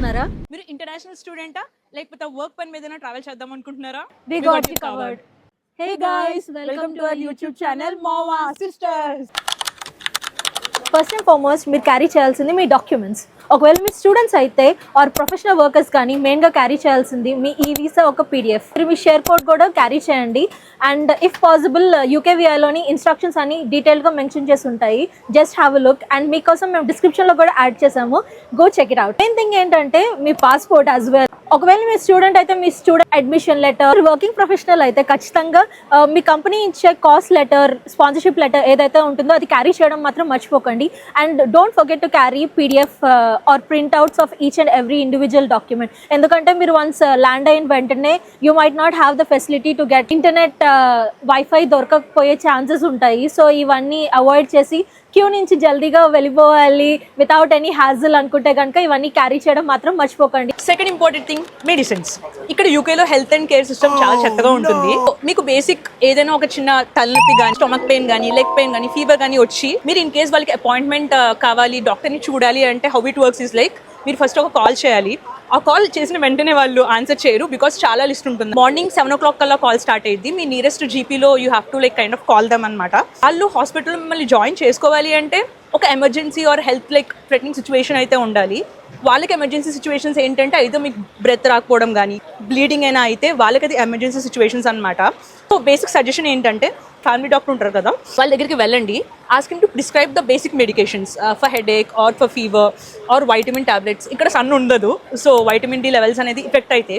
అనుకుంటున్నారా? మీరు ఇంటర్నేషనల్ స్టూడెంటా లేకపోతే వర్క్ పని మీద ట్రావెల్ చేద్దాం అనుకుంటున్నారా? We got you covered. Hey guys, welcome to our YouTube channel Mama Sisters. First and foremost మీరు క్యారీ చేయాల్సింది మీ డాక్యుమెంట్స్. ఒకవేళ మీ స్టూడెంట్స్ అయితే ఆర్ ప్రొఫెషనల్ వర్కర్స్ కానీ మెయిన్గా క్యారీ చేయాల్సింది మీ ఈ వీసా ఒక పీడిఎఫ్, మీ షేర్ కోడ్ కూడా క్యారీ చేయండి. అండ్ ఇఫ్ పాసిబుల్ యూకేవీఐలోని ఇన్స్ట్రక్షన్స్ అని డీటెయిల్గా మెన్షన్ చేసి ఉంటాయి, just have a look. And మీకోసం మేము డిస్క్రిప్షన్లో కూడా యాడ్ చేసాము, go check it out. Main thing ఏంటంటే మీ పాస్పోర్ట్ యాజ్ వెల్. ఒకవేళ మీ స్టూడెంట్ అయితే మీ student admission letter, working professional అయితే ఖచ్చితంగా మీ కంపెనీ ఇచ్చే కాస్ట్ లెటర్, స్పాన్సర్షిప్ లెటర్ ఏదైతే ఉంటుందో అది క్యారీ చేయడం మాత్రం మర్చిపోకండి. And don't forget to carry PDF or printouts of each and every individual document. ఎందుకంటే మీరు వన్స్ ల్యాండ్ అయిన వెంటనే you might not have the facility to get internet, wifi దొరకకపోయే ఛాన్సెస్ ఉంటాయి. సో ఇవన్నీ అవాయిడ్ చేసి క్యూ నుంచి జల్దీగా వెళ్ళిపోవాలి వితౌట్ ఎనీ హ్యాజిల్ అనుకుంటే కనుక ఇవన్నీ క్యారీ చేయడం మాత్రం మర్చిపోకండి. Second important thing medicines. ఇక్కడ యూకేలో హెల్త్ అండ్ కేర్ సిస్టమ్ చాలా చక్కగా ఉంటుంది. మీకు బేసిక్ ఏదైనా ఒక చిన్న తలనొప్పి కానీ, స్టొమక్ పెయిన్ కానీ, లెగ్ పెయిన్ కానీ, ఫీవర్ కానీ వచ్చి మీరు ఇన్ కేస్ వాళ్ళకి అపాయింట్మెంట్ కావాలి, డాక్టర్ని చూడాలి అంటే how it works is like, మీరు ఫస్ట్ ఒక కాల్ చేయాలి. ఆ కాల్ చేసిన వెంటనే వాళ్ళు ఆన్సర్ చేయరు, బికాస్ చాలా లిస్ట్ ఉంటుంది. మార్నింగ్ 7 o'clock కల్లా కాల్ స్టార్ట్ అయ్యింది. మీ నియరెస్ట్ జీపీలో you have to like kind of call them అనమాట. వాళ్ళు హాస్పిటల్ మిమ్మల్ని జాయిన్ చేసుకోవాలి అంటే ఒక emergency or health like threatening situation అయితే ఉండాలి. వాళ్ళకి ఎమర్జెన్సీ సిచ్యువేషన్స్ ఏంటంటే అయితే మీకు బ్రెత్ రాకపోవడం కానీ, బ్లీడింగ్ అయినా అయితే వాళ్ళకి అది ఎమర్జెన్సీ సిచ్యువేషన్స్ అనమాట. సో బేసిక్ సజెషన్ ఏంటంటే ఫ్యామిలీ డాక్టర్ ఉంటారు కదా, వాళ్ళ దగ్గరికి వెళ్ళండి. Ask him to prescribe the basic medications for headache or for fever or vitamin tablets. ఇక్కడ సన్ ఉండదు, సో వైటమిన్ డి లెవెల్స్ అనేది ఎఫెక్ట్ అయితే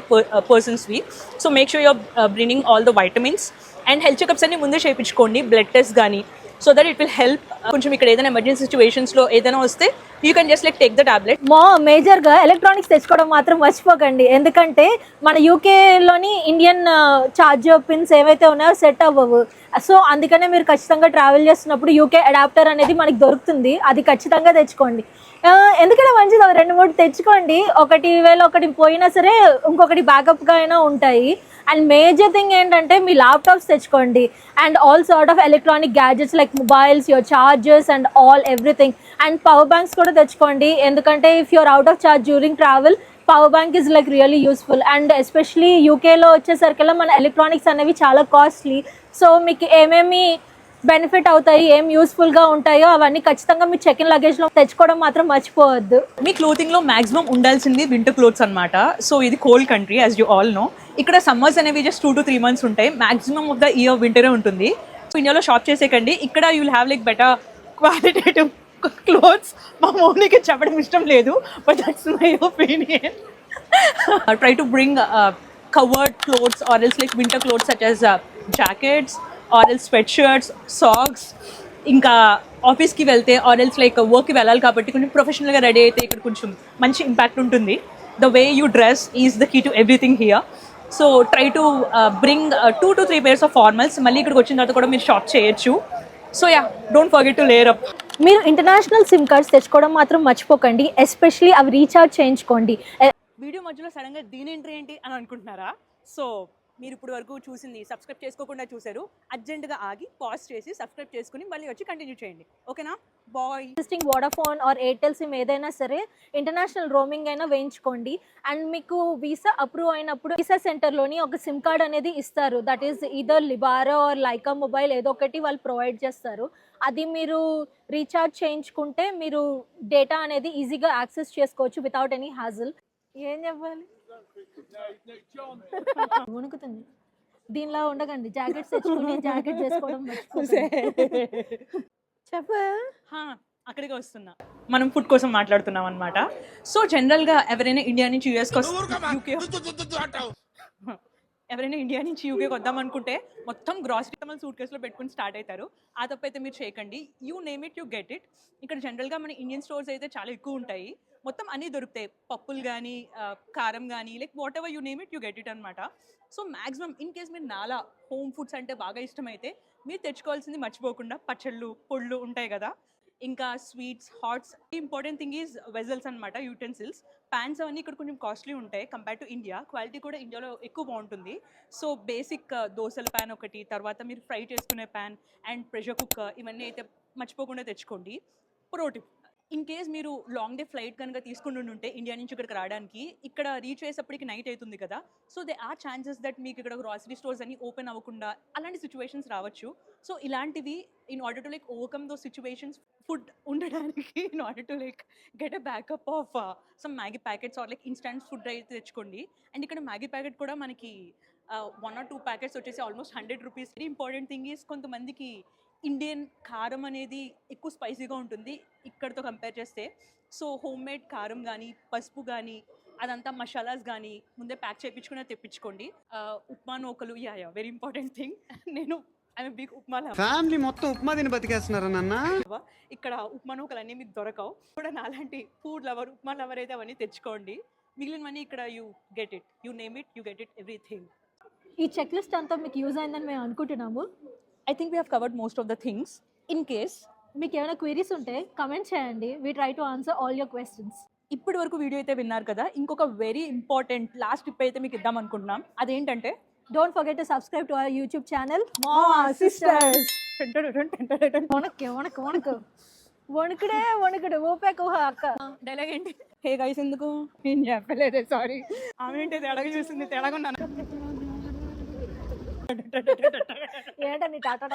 పర్సన్స్వి. So make sure you're bringing all the vitamins. And health checkups అన్ని ముందే చేయించుకోండి, blood test కానీ, so that it will help. కొంచెం ఇక్కడ ఏదైనా ఎమర్జెన్సీ సిచ్యువేషన్స్లో ఏదైనా వస్తే you can just like take the tablet. మేజర్గా ఎలక్ట్రానిక్స్ తెచ్చుకోవడం మాత్రం మర్చిపోకండి. ఎందుకంటే మన యూకేలోని ఇండియన్ ఛార్జర్ పిన్స్ ఏవైతే ఉన్నాయో సెట్ అవ్వవు. సో అందుకనే మీరు ఖచ్చితంగా ట్రావెల్ చేస్తున్నప్పుడు యూకే అడాప్టర్ అనేది మనకి దొరుకుతుంది, అది ఖచ్చితంగా తెచ్చుకోండి. ఎందుకంటే మంచిది 2-3 తెచ్చుకోండి. ఒకటి పోయినా సరే ఇంకొకటి బ్యాకప్గా అయినా ఉంటాయి. అండ్ మేజర్ థింగ్ ఏంటంటే మీ ల్యాప్టాప్స్ తెచ్చుకోండి. And all sort of electronic gadgets like mobiles, your chargers and all everything. And power banks కూడా తెచ్చుకోండి, ఎందుకంటే if you're out of charge during travel, power bank is like really useful. And especially యూకేలో వచ్చేసరికల్లా మన electronics అనేవి చాలా costly. So మీకు ఏమేమి బెనిఫిట్ అవుతాయి, ఏం యూస్ఫుల్గా ఉంటాయో అవన్నీ ఖచ్చితంగా మీ చెక్ ఇన్ లగేజ్లో తెచ్చుకోవడం మాత్రం మర్చిపోవద్దు. మీ క్లోతింగ్లో మాక్సిమం ఉండాల్సింది వింటర్ క్లోత్స్ అనమాట. సో ఇది cold country as you all know. ఇక్కడ సమ్మర్స్ అనేవి జస్ట్ 2 to 3 months ఉంటాయి, మాక్సిమం ఆఫ్ ద ఇయర్ వింటరే ఉంటుంది. సో ఇండియాలో షాప్ చేసేకండి, ఇక్కడ you will have like better qualitative clothes. మా మౌనికి చెప్పడం ఇష్టం లేదు, but that's my opinion. Try to bring covered clothes or else like winter clothes such as jackets or else sweatshirts, socks. ఇంకా ఆఫీస్కి వెళ్తే ఆర్ ఎల్స్ లైక్ వర్క్కి వెళ్ళాలి కాబట్టి కొంచెం ప్రొఫెషనల్గా రెడీ అయితే ఇక్కడ కొంచెం మంచి ఇంపాక్ట్ ఉంటుంది. The way you dress is the key to everything here. So try to bring 2 to 3 pairs of formals. మళ్ళీ ఇక్కడికి వచ్చిన తర్వాత కూడా మీరు షాప్ చేయొచ్చు. So yeah, don't forget to layer up. మీరు ఇంటర్నేషనల్ సిమ్ కార్డ్స్ తెచ్చుకోవడం మాత్రం మర్చిపోకండి, ఎస్పెషలీ అవి రీఛార్జ్ చేయించుకోండి. వీడియో మధ్యలో సడన్గా దీని ఎంట్రీ ఏంటి అని అనుకుంటున్నారా? సో మీరు ఇప్పుడు వరకు చూసింది సబ్స్క్రైబ్ చేసుకోకుండా చూసారు, అర్జెంటుగా ఆగి పాజ్ చేసి సబ్స్క్రైబ్ చేసుకుని మళ్ళీ వచ్చి కంటిన్యూ చేయండి, ఓకేనా? Bye. Existing Vodafone or Airtel SIM ఏదైనా సరే ఇంటర్నేషనల్ రోమింగ్ అయినా వేయించుకోండి. అండ్ మీకు వీసా అప్రూవ్ అయినప్పుడు వీసా సెంటర్లోని ఒక సిమ్ కార్డ్ అనేది ఇస్తారు, that is either Lebara or Lyca mobile ఏదో ఒకటి వాళ్ళు ప్రొవైడ్ చేస్తారు. అది మీరు రీఛార్జ్ చేయించుకుంటే మీరు డేటా అనేది ఈజీగా యాక్సెస్ చేసుకోవచ్చు వితౌట్ ఎనీ హ్యాజిల్. ఏం చెప్పాలి, వణుకుతుంది. దీనిలా ఉండకండి, జాకెట్స్ తెచ్చుకుని జాకెట్ చేసుకోవడం చెప్ప. అక్కడికి వస్తున్నా, మనం ఫుడ్ కోసం మాట్లాడుతున్నాం అనమాట. సో జనరల్గా ఎవరైనా ఇండియా నుంచి యూకేకి వద్దాం అనుకుంటే మొత్తం గ్రాసరీ సూట్ కేసులో పెట్టుకుని స్టార్ట్ అవుతారు. ఆ తప్పైతే మీరు చేయకండి. You name it, you get it. ఇక్కడ జనరల్గా మన ఇండియన్ స్టోర్స్ అయితే చాలా ఎక్కువ ఉంటాయి, మొత్తం అన్నీ దొరుకుతాయి. పప్పులు కానీ, కారం కానీ, like what ever you name it, you get it అనమాట. సో మ్యాక్సిమం ఇన్ కేస్ మీరు నాలా హోమ్ ఫుడ్స్ అంటే బాగా ఇష్టమైతే మీరు తెచ్చుకోవాల్సింది మర్చిపోకుండా పచ్చళ్ళు, పొళ్ళు ఉంటాయి కదా, ఇంకా sweets, hots. Important thing is vessels అనమాట, యూటెన్సిల్స్. ప్యాన్స్ అవన్నీ ఇక్కడ కొంచెం కాస్ట్లీ ఉంటాయి కంపేర్ టు ఇండియా. క్వాలిటీ కూడా ఇండియాలో ఎక్కువ బాగుంటుంది. సో బేసిక్ దోశల ప్యాన్ ఒకటి, తర్వాత మీరు ఫ్రై చేసుకునే ప్యాన్ అండ్ ప్రెషర్ కుక్కర్, ఇవన్నీ అయితే మర్చిపోకుండా తెచ్చుకోండి. Pro tip. ఇన్ కేస్ మీరు లాంగ్ డే ఫ్లైట్ కనుక తీసుకుని ఉంటే ఇండియా నుంచి ఇక్కడికి రావడానికి, ఇక్కడ రీచ్ అయ్యేసప్పటికి నైట్ అవుతుంది కదా, so they are chances that మీకు ఇక్కడ గ్రాసరీ స్టోర్స్ అన్ని ఓపెన్ అవ్వకుండా అలాంటి సిచ్యువేషన్స్ రావచ్చు. సో ఇలాంటివి in order to like overcome those situations, food ఉండడానికి in order to like get a backup of some Maggi packets or like instant food అయితే తెచ్చుకోండి. అండ్ ఇక్కడ మ్యాగీ ప్యాకెట్ కూడా మనకి 1 or 2 ప్యాకెట్స్ వచ్చేసి almost 100 rupees. Very important thing is కొంతమందికి Indian కారం అనేది ఎక్కువ స్పైసీగా ఉంటుంది ఇక్కడితో కంపేర్ చేస్తే. సో హోమ్ మేడ్ కారం కానీ పసుపు కానీ అదంతా మసాలాస్ కానీ ముందే ప్యాక్ చేయించుకుని తెప్పించుకోండి. ఉప్మా నూకలు, యా వెరీ ఇంపార్టెంట్ థింగ్. నేను I'm big upma lover. Family మొత్తం ఉప్మా తిని బతికేస్తున్నారా నాన్న? ఇక్కడ ఉప్మా నూకలు అన్నీ మీకు దొరకవు కూడా. నాలాంటి ఫుడ్ లవర్, ఉప్మా లవర్ అయితే అవన్నీ తెచ్చుకోండి. మిగిలినవన్నీ ఇక్కడ you get it, you name it, you get it, everything. ఈ చెక్ లిస్ట్ అంతా మీకు యూజ్ అయిందని మేము అనుకుంటున్నాము. I think we have covered most of the things. In case మీకు ఏమైనా క్వైరీస్ ఉంటే కమెంట్ చేయండి. We try to answer all your questions. ఇప్పటి వరకు వీడియో అయితే విన్నారు కదా, ఇంకొక వెరీ ఇంపార్టెంట్ లాస్ట్ టిప్ అయితే మీకు ఇద్దాం అనుకుంటున్నాం. అదేంటంటే don't forget to subscribe to our YouTube channel మావా సిస్టర్స్. వణుకుడే వణుకుడు ఊపేకు అక్క. డైలాగ్ ఏంటి? హే గైస్ ఎందుకు నేను చెప్పలేదే, సారీ. ఆమె ఏంటి తేడాగా చూసింది, తేడాగా ఉన్నాను. ఏంటని టాటా